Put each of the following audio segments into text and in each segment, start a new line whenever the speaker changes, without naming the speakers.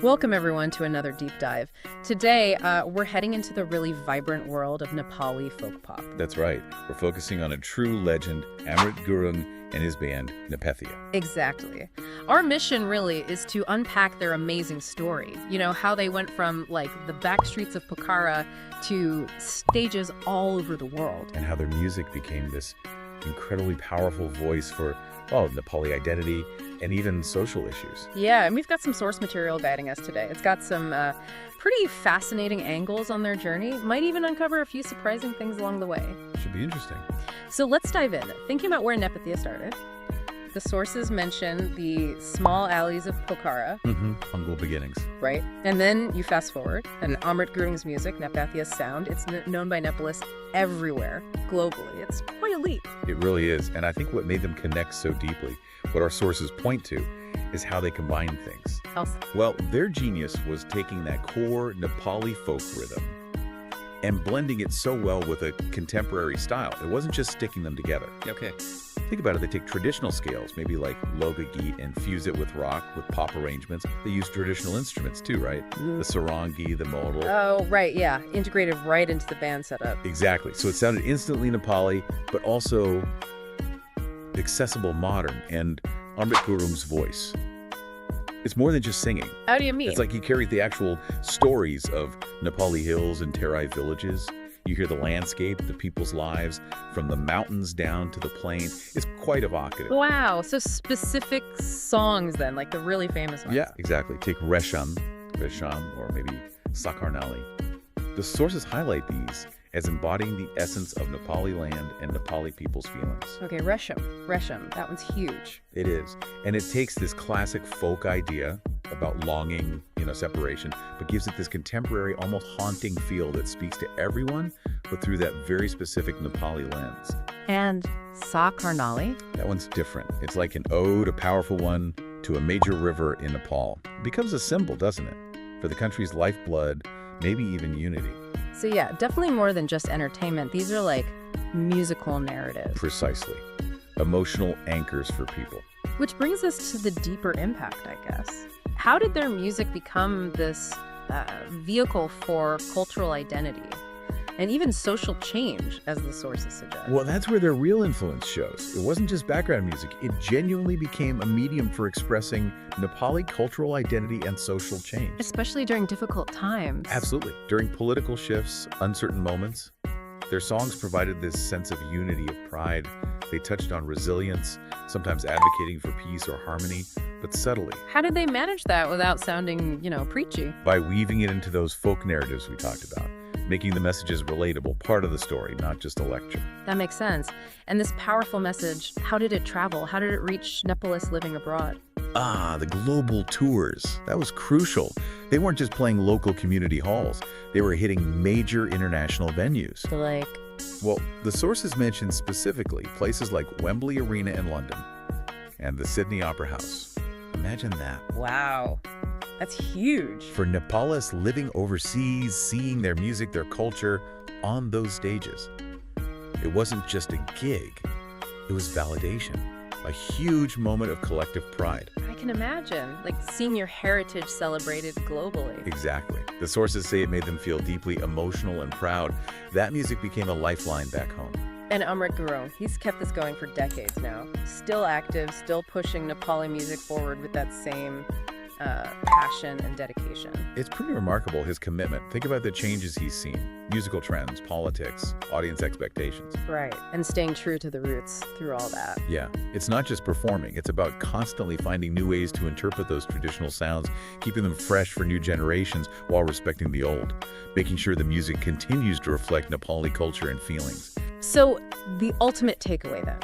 Welcome, everyone, to another deep dive. Today, we're heading into the really vibrant world of Nepali folk pop.
That's right. We're focusing on a true legend, Amrit Gurung and his band, Nepethia.
Exactly. Our mission, really, is to unpack their amazing story. You know, how they went from, like, the back streets of Pokhara to stages all over the world.
And how their music became this incredibly powerful voice for, Nepali identity and even social issues.
Yeah, and we've got some source material guiding us today. It's got some pretty fascinating angles on their journey. Might even uncover a few surprising things along the way.
Should be interesting.
So let's dive in. Thinking about where Nepethia started, the sources mention the small alleys of Pokhara.
Humble beginnings.
Right. And then you fast forward, and Amrit Gurung's music, Nepethia's sound, it's known by Nepalists everywhere, globally. It's quite elite.
It really is. And I think what made them connect so deeply, what our sources point to, is how they combine things.
How so?
Well, their genius was taking that core Nepali folk rhythm and blending it so well with a contemporary style. It wasn't just sticking them together.
Okay.
Think about it, they take traditional scales, maybe like Logageet, and fuse it with rock, with pop arrangements. They use traditional instruments too, right? The sarangi, the modal.
Oh, right, yeah. Integrated right into the band setup.
Exactly. So it sounded instantly Nepali, but also accessible, modern, and Amrit Gurung's voice. It's more than just singing.
How do you mean?
It's like he carried the actual stories of Nepali hills and Terai villages. You hear the landscape, the people's lives, from the mountains down to the plain. It's quite evocative.
Wow, so specific songs then, like the really famous ones.
Yeah, exactly. Take Resham, or maybe Sakarnali. The sources highlight these as embodying the essence of Nepali land and Nepali people's feelings.
Okay, Resham, that one's huge.
It is. And it takes this classic folk idea about longing, separation, but gives it this contemporary, almost haunting feel that speaks to everyone, but through that very specific Nepali lens.
And Sakarnali?
That one's different. It's like an ode, a powerful one, to a major river in Nepal. It becomes a symbol, doesn't it? For the country's lifeblood, maybe even unity.
So yeah, definitely more than just entertainment. These are like musical narratives.
Precisely. Emotional anchors for people.
Which brings us to the deeper impact, I guess. How did their music become this vehicle for cultural identity and even social change, as the sources suggest?
Well, that's where their real influence shows. It wasn't just background music. It genuinely became a medium for expressing Nepali cultural identity and social change.
Especially during difficult times.
Absolutely. During political shifts, uncertain moments, their songs provided this sense of unity, of pride. They touched on resilience, sometimes advocating for peace or harmony, but subtly.
How did they manage that without sounding, preachy?
By weaving it into those folk narratives we talked about, making the messages relatable, part of the story, not just a lecture.
That makes sense. And this powerful message, how did it travel? How did it reach Nepalists living abroad?
The global tours. That was crucial. They weren't just playing local community halls. They were hitting major international venues.
So
Well, the sources mention specifically places like Wembley Arena in London and the Sydney Opera House. Imagine that.
wow, that's huge.
For Nepalists living overseas, seeing their music, their culture on those stages. It wasn't just a gig, it was validation, a huge moment of collective pride.
I can imagine, seeing your heritage celebrated globally.
Exactly. The sources say it made them feel deeply emotional and proud. That music became a lifeline back home.
And Amrit Gurung, he's kept this going for decades now. Still active, still pushing Nepali music forward with that same passion and dedication.
It's pretty remarkable, his commitment. Think about the changes he's seen. Musical trends, politics, audience expectations.
Right, and staying true to the roots through all that.
Yeah, it's not just performing. It's about constantly finding new ways to interpret those traditional sounds, keeping them fresh for new generations while respecting the old, making sure the music continues to reflect Nepali culture and feelings.
So, the ultimate takeaway then,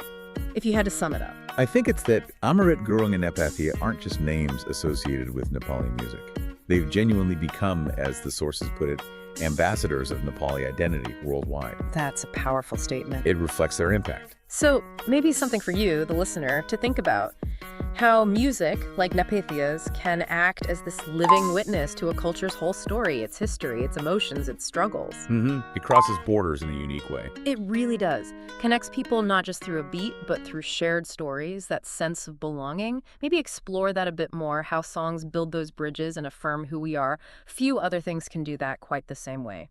if you had to sum it up.
I think it's that Amrit Gurung and Nepethia aren't just names associated with Nepali music. They've genuinely become, as the sources put it, ambassadors of Nepali identity worldwide.
That's a powerful statement.
It reflects their impact.
So maybe something for you, the listener, to think about. How music, like Nepethia's, can act as this living witness to a culture's whole story, its history, its emotions, its struggles.
It crosses borders in a unique way.
It really does. Connects people not just through a beat, but through shared stories, that sense of belonging. Maybe explore that a bit more, how songs build those bridges and affirm who we are. Few other things can do that quite the same way.